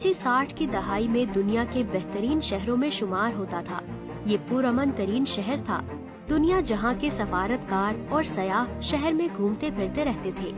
कराची 60 की दहाई में दुनिया के बेहतरीन शहरों में शुमार होता था। ये पुरअमन तरीन शहर था। दुनिया जहाँ के सफारतकार और सयाह शहर में घूमते फिरते रहते थे।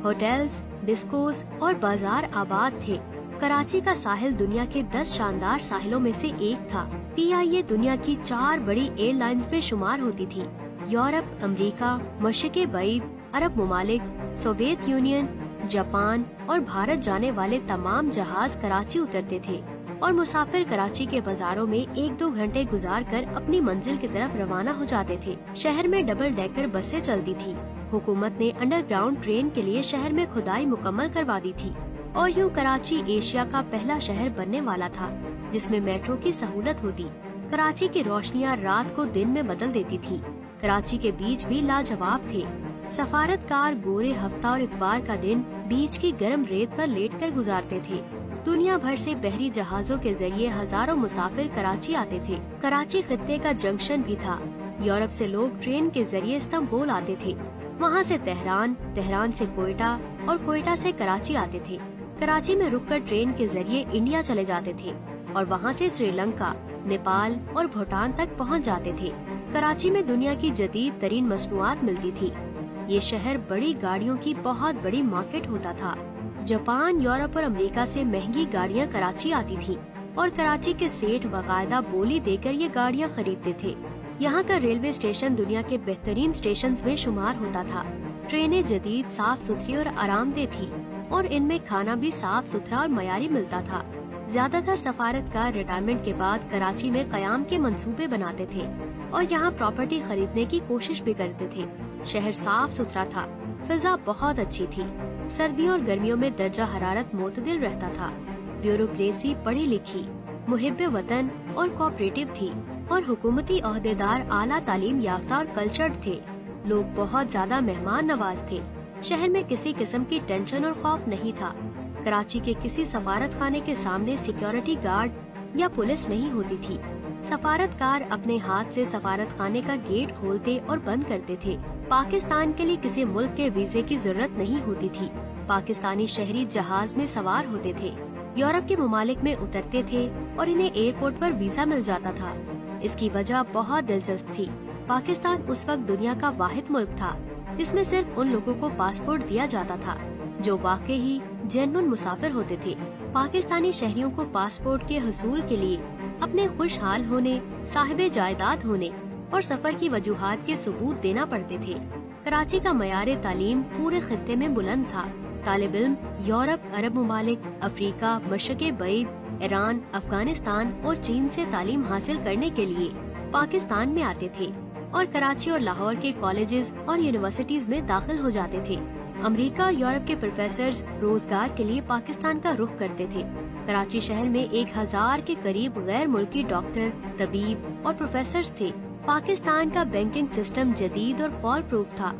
होटल्स, डिस्कोस और बाजार आबाद थे। कराची का साहिल दुनिया के 10 शानदार साहिलों में से एक था। PIA दुनिया की 4 बड़ी एयरलाइंस में शुमार होती थी। यूरोप, अमेरिका, मशरिक़े बईद, अरब मुमालिक, सोवियत यूनियन, जापान और भारत जाने वाले तमाम जहाज कराची उतरते थे और मुसाफिर कराची के बाजारों में 1-2 घंटे गुजार कर अपनी मंजिल की तरफ रवाना हो जाते थे। शहर में डबल डेकर बसें चलती थी। हुकूमत ने अंडरग्राउंड ट्रेन के लिए शहर में खुदाई मुकम्मल करवा दी थी और यूँ कराची एशिया का पहला शहर बनने वाला था जिसमें मेट्रो की सहूलत होती। कराची की रोशनियाँ रात को दिन में बदल देती थी। कराची के बीच भी लाजवाब थे। सफारतकार गोरे हफ्ता और इतवार का दिन बीच की गर्म रेत पर लेटकर गुजारते थे। दुनिया भर से बहरी जहाजों के जरिए हजारों मुसाफिर कराची आते थे। कराची खित्ते का जंक्शन भी था। यूरोप से लोग ट्रेन के जरिए इस्तांबुल आते थे। वहाँ से तेहरान, तेहरान से कोयटा और कोयटा से कराची आते थे। कराची में रुककर ट्रेन के जरिए इंडिया चले जाते थे और वहाँ से श्रीलंका, नेपाल और भूटान तक पहुँच जाते थे। कराची में दुनिया की जदीद तरीन मसनूआत मिलती थी। ये शहर बड़ी गाड़ियों की बहुत बड़ी मार्केट होता था। जापान, यूरोप और अमेरिका से महंगी गाड़ियाँ कराची आती थी और कराची के सेठ बाकायदा बोली देकर ये गाड़ियाँ खरीदते थे। यहाँ का रेलवे स्टेशन दुनिया के बेहतरीन स्टेशंस में शुमार होता था। ट्रेनें जदीद, साफ सुथरी और आरामदेह थी और इनमें खाना भी साफ सुथरा और मयारी मिलता था। ज्यादातर सफारतकार रिटायरमेंट के बाद कराची में कयाम के मंसूबे बनाते थे और यहाँ प्रॉपर्टी खरीदने की कोशिश भी करते थे। शहर साफ सुथरा था। फिजा बहुत अच्छी थी। सर्दियों और गर्मियों में दर्जा हरारत मोतदिल रहता था। ब्यूरोक्रेसी पढ़ी लिखी, मुहिब्बे वतन और कोऑपरेटिव थी और हुकूमती ओहदेदार आला तालीम याफ्ता और कल्चर्ड थे। लोग बहुत ज्यादा मेहमान नवाज थे। शहर में किसी किस्म की टेंशन और खौफ नहीं था। कराची के किसी सफारत खाने के सामने सिक्योरिटी गार्ड या पुलिस नहीं होती थी। सफारतकार अपने हाथ से सफारत खाने का गेट खोलते और बंद करते थे। पाकिस्तान के लिए किसी मुल्क के वीजे की जरूरत नहीं होती थी। पाकिस्तानी शहरी जहाज में सवार होते थे, यूरोप के मुमालिक में उतरते थे और इन्हें एयरपोर्ट पर वीजा मिल जाता था। इसकी वजह बहुत दिलचस्प थी। पाकिस्तान उस वक्त दुनिया का वाहिद मुल्क था जिसमें सिर्फ उन लोगों को पासपोर्ट दिया जाता था जो वाकई ही जेन्युइन मुसाफिर होते थे। पाकिस्तानी शहरियों को पासपोर्ट के हसूल के लिए अपने खुशहाल होने, साहिबे जायदाद होने और सफर की वजूहात के सबूत देना पड़ते थे। कराची का मयारे तालीम पूरे खित्ते में बुलंद था। तालिब इल्म यूरोप, अरब मुमालिक, अफ्रीका, मशरिक़े बईद, ईरान, अफगानिस्तान और चीन से तालीम हासिल करने के लिए पाकिस्तान में आते थे और कराची और लाहौर के कॉलेजेस और यूनिवर्सिटीज में दाखिल हो जाते थे। अमेरिका और यूरोप के प्रोफेसर्स रोजगार के लिए पाकिस्तान का रुख करते थे। कराची शहर में 1000 के करीब गैर मुल्की डॉक्टर, तबीब और प्रोफेसर्स थे। पाकिस्तान का बैंकिंग सिस्टम जदीद और फॉल प्रूफ था।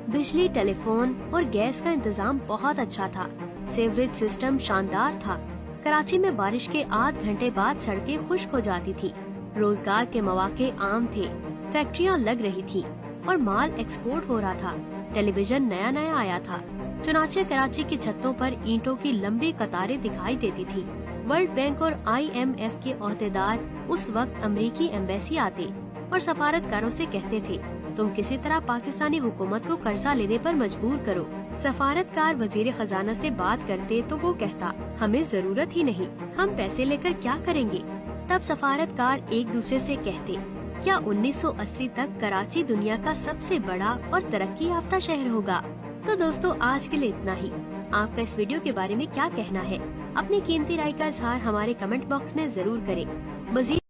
बिजली, टेलीफोन और गैस का इंतजाम बहुत अच्छा था। सीवरेज सिस्टम शानदार था। कराची में बारिश के आध घंटे बाद सड़कें खुश्क हो जाती थी। रोजगार के मौके आम थे। फैक्ट्रियाँ लग रही थी और माल एक्सपोर्ट हो रहा था। टेलीविजन नया नया आया था। चुनाचे कराची की छतों पर ईंटों की लंबी कतारें दिखाई देती थी। वर्ल्ड बैंक और IMF के ओहदेदार उस वक्त अमेरिकी एम्बेसी आते और सफारतकारों से कहते थे, तुम किसी तरह पाकिस्तानी हुकूमत को कर्जा लेने पर मजबूर करो। सफारतकार वजीर खजाना से बात करते तो वो कहता, हमें जरूरत ही नहीं, हम पैसे लेकर क्या करेंगे। तब सफारतकार एक दूसरे से कहते, क्या 1980 तक कराची दुनिया का सबसे बड़ा और तरक्की याफ्ता शहर होगा। तो दोस्तों, आज के लिए इतना ही। आपका इस वीडियो के बारे में क्या कहना है? अपनी कीमती राय का इजहार हमारे कमेंट बॉक्स में जरूर करें। मज़ीद